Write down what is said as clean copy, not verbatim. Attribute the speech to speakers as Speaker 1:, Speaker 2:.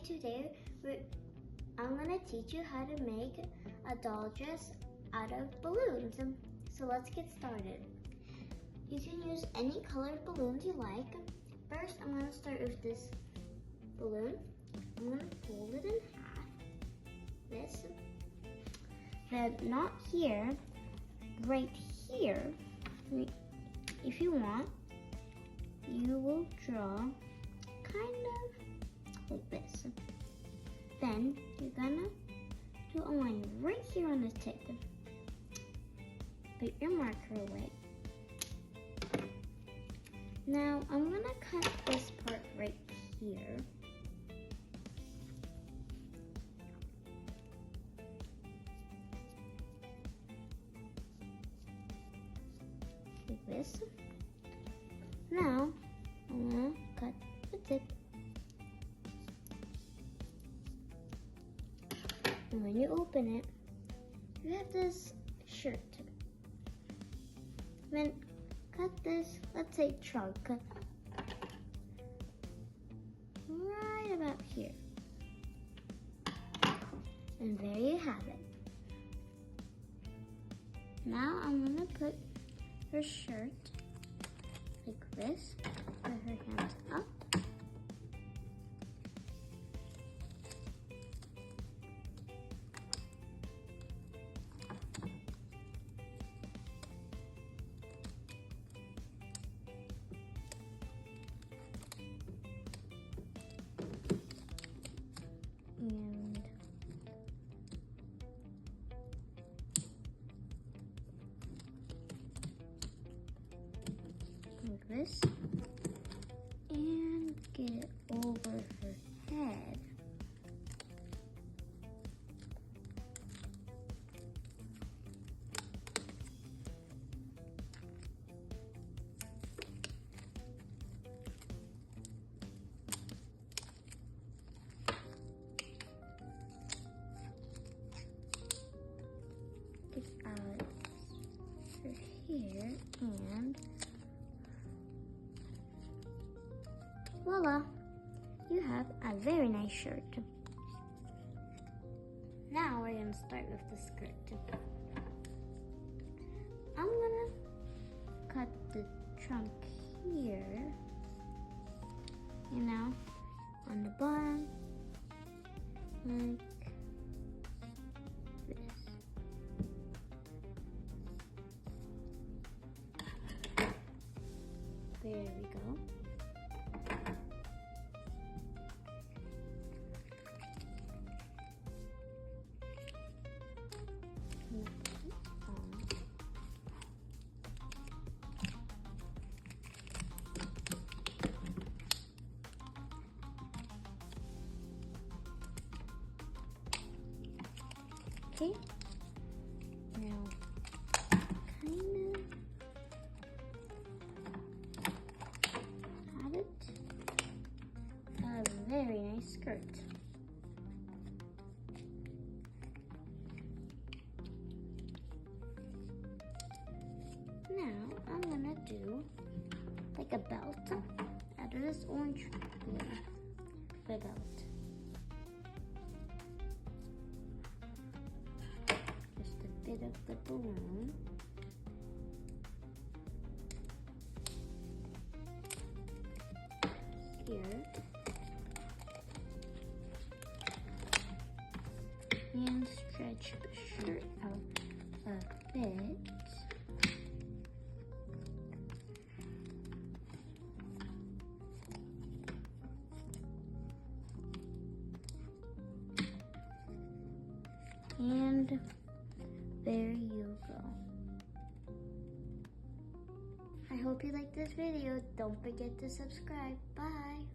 Speaker 1: today I'm going to teach you how to make a doll dress out of balloons. So let's get started. You can use any colored balloons you like. First, I'm going to start with this balloon. I'm going to fold it in half. This. Then not here, right here. If you want, you will draw kind of like this. Then you're gonna do a line right here on the tip. Put your marker away. Now I'm gonna cut this part right here. Like this. Now I'm gonna cut the tip. And when you open it, you have this shirt. Then cut this, let's say trunk, right about here. And there you have it. Now I'm gonna put her shirt like this, put her hands up. And like this, and get it over her head. Get out her hair and voila, you have a very nice shirt. Now we're going to start with the skirt. I'm going to cut the trunk here, and now on the bottom, like this. There we go. Okay, now kind of add it. A very nice skirt. Now I'm gonna do like a belt out of this orange glue for a belt. Just a bit of the balloon. Here. And stretch the shirt out a bit. And there you go. I hope you liked this video. Don't forget to subscribe. Bye.